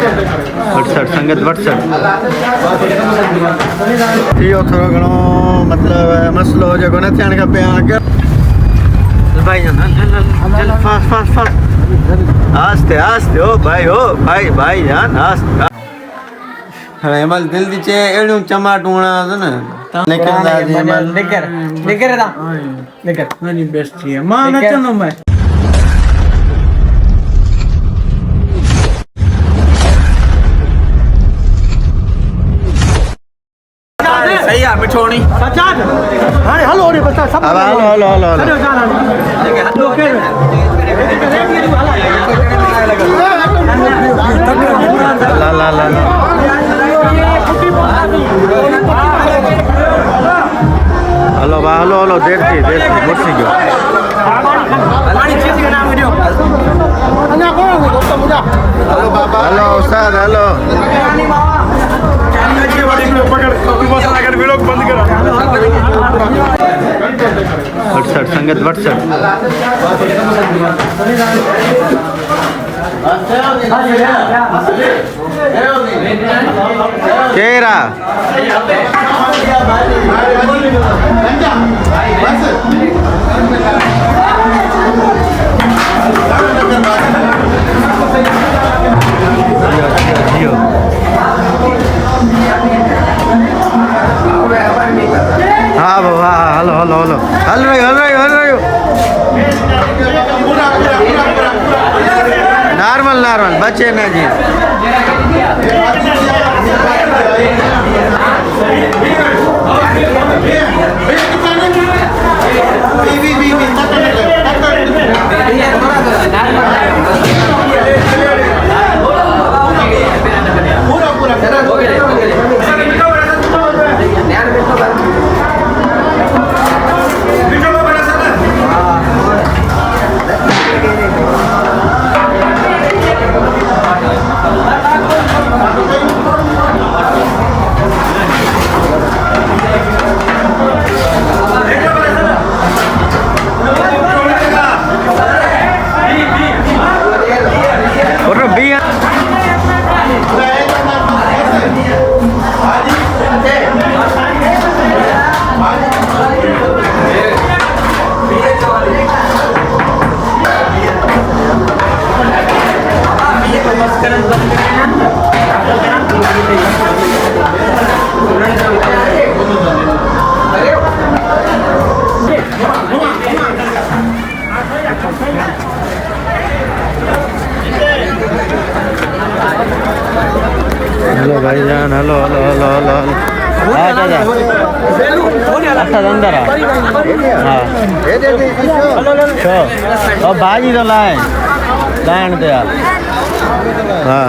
वटसठ संगत वटसठ थियो थोरो घणो मतिलबु मसलो जेको न थियणु खपे भाई चल फास्ट फास्ट फास्ट आस्ते आस्ते ओ भाई जान आस्ते हाणे हिमल दिल थी चए अहिड़ियूं चमाटूं हणांसि न निकिरंदासीं हिमल निकर वञी बेस्ट थी विया मां न चवंदुमि सही आहे मिठोणी हाणे हलो ओॾे बस सभु हलो हलो देर थी मुड़सी गयो हलो उस्ताद हलो वटसठ संगत वटसठ चेहरा हाँ बाबा हलो हल रही नॉर्मल बचे ना जी हेलो भाईजान हेलो अच्छा अंदर हाँ अब भाजी तो लाए लाइन दे हाँ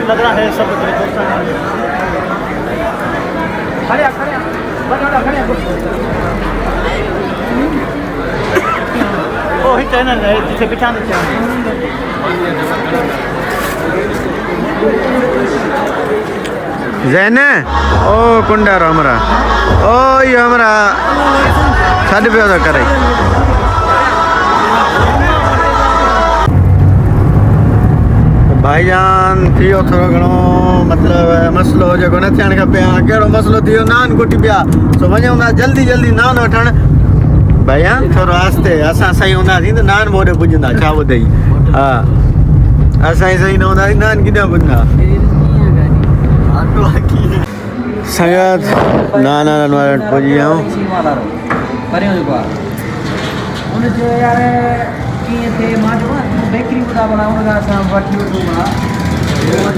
लग रहा है सब खड़े ओ ही चैनल है जिसे पहचान जैने ओ कुंडा हमरा ओ ये हमरा साढ़े पे तो करे भाईजान थियो थोरो घणो मतलब मसलो जेको न थियण खपे कहिड़ो मसलो थियो नान कुटी पिया सो वञूं था जल्दी जल्दी नान वठण भाईजान थोरो आस्ते असां सही हूंदासीं त नान मोॾे पुॼंदा छा ॿुधई हा असां ई सही न हूंदासीं नान किथां पुॼंदा संगत नानारनि वारे वटि पुॼी विया आहियूं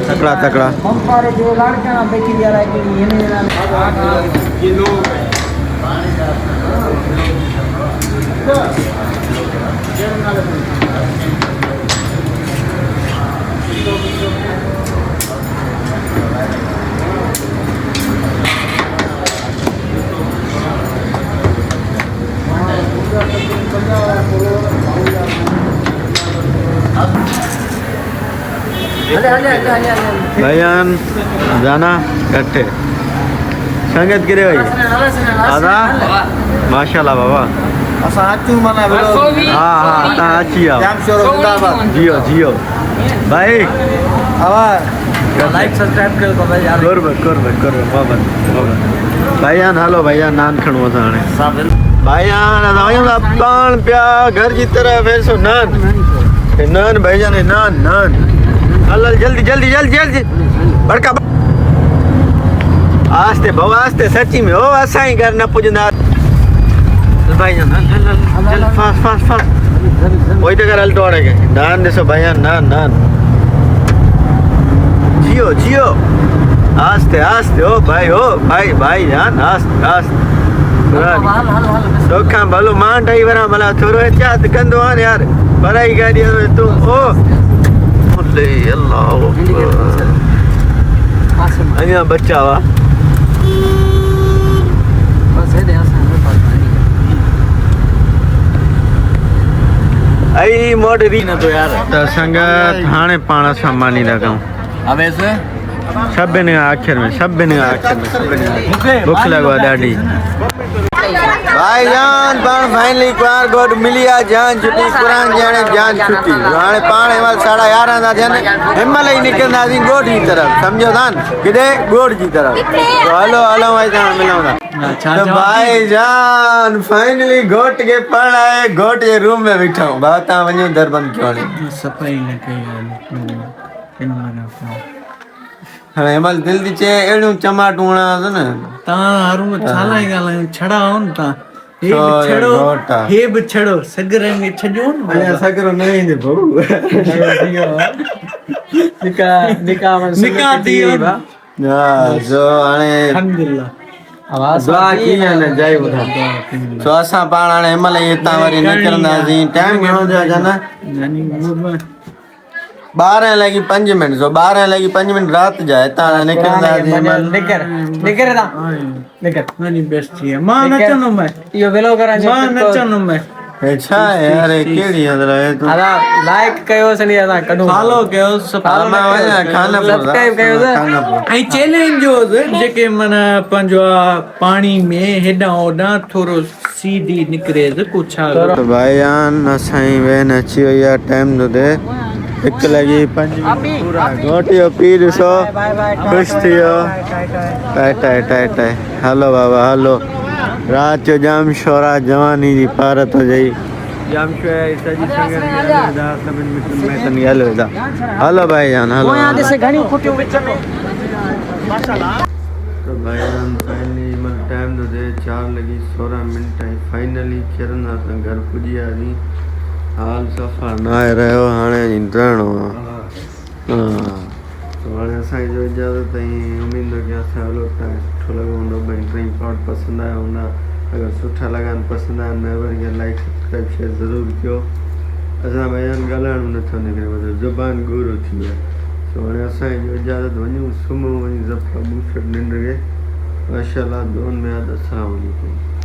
तकड़ा तकड़ा भाईजान जाना कट्ठे संगत किरे भाई आदा माशाल्लाह बाबा असां अचूं माना हाँ हाँ तव्हां अची विया जाम शोर जिंदाबाद जियो जियो भाई आवाज लाइक सब्सक्राइब कयो भाई यार कर भाईजान हलो भाईजान नान खणो असां हाणे भाईजान असां वञूं था पाण पिया घर जी तरफ ऐसो नान नान भाईजान नान नान हल जल्दी जल्दी जल्दी जल्दी बड़का आस्ते भाऊ आस्ते सच्ची में ओ असां ही घर न पुॼंदा भाईजान हल हल हल फास्ट फास्ट फास्ट वही तो कर हल तोड़े के नान ॾिसो भाईजान नान नान जियो जियो आस्ते आस्ते ओ भाई भाई जान आस्ते आस्ते तोखां भलो मां ठही वञा भला थोरो एहतियात कंदो आहिनि यार पढ़ाई गाॾी तूं ओ अल्लाह अञा बच्चा हुआ आई मोट री न तो यार त संगत हाणे पाण सां मानी लॻूं सभिनी आखिर में भुख लॻो आहे ॾाढी भाईजान पाण फाइनली कुआर गोड मिली आहे जान छुटी कुरान ॼाणे जान छुटी हाणे पाण हिमल 11:30 था थियनि हिमल ई निकिरंदासीं गोड जी तरफ़ सम्झो था किथे गोड जी तरफ़ तो हलो हलो भाई सां मिलूं था तो भाईजान फाइनली घोट के पण आहे घोट जे रूम में वेठा आहियूं भाउ तव्हां वञो दर बंदि कयो हाणे सफ़ाई न कई हाणे हिमल दिलि थी चए अहिड़ियूं चमाटूं हणांसि न तव्हां हरू छाला ई ॻाल्हायूं छड़ा आहियो न तव्हां हे बि छड़ो सगर में छॾियो न अञा सगरो न ईंदे भाऊ निकाह थी वियो हा जो हाणे अल्हम्दुलिल्लाह दुआ कीअं न जाई ॿुधा सो असां पाण हाणे हिमल ई हितां वरी निकिरंदासीं टाइम घणो थियो आहे जाना 12:05 सो 12:05 राति जा हितां निकिरंदासीं निकर वञी बेस्ट थी विया मां नचंदुमि इहो वेलो करा मां नचंदुमि छा यार कहिड़ी हदर आहे तूं लाइक कयो सनी असां कढूं फॉलो कयो सब्सक्राइब कयो ऐं चैलेंज जो जेके माना पंहिंजो पाणी में हेॾां होॾां थोरो सीधी निकिरे कुझु भाईजान असांजी वैन अची वई आहे टाइम थो थिए 1:05 पूरा घोट जो पी ॾिसो ख़ुशि थी वियो टाए हलो बाबा हलो रात जो जाम शोरा जवानी जी पारत हो जाई जाम शोरा सजी संगत सभिनि मिटनि माइटनि खे हलो था हलो भाईजान हलो तो भाईजान फाइनली मतलब टाइम तो दे 4:16 फाइनली किरन घर पुॼी वियासीं हाल सफ़ा न आहे रहियो हाणे निकिरणो आहे तो हाणे असांजी जो इजाज़त ऐं उमेद आहे की असां हलो सुठो लॻो हूंदो ॿई टे प्लॉट पसंदि आया हूंदा अगरि सुठा लॻनि पसंदि आहिनि महिरबानी करे लाइक सब्सक्राइब शेयर ज़रूरु कयो असां भाईजान ॻाल्हाइण नथो निकिरे मतिलबु ज़ुबान गुरू थी वियो सोने असांजी इजाज़त वञूं सुम्हूं वञी ज़फ़ा बूशट निंड के माशाल्लाह दुआनि में यादि अस्सलाम वालेकुम।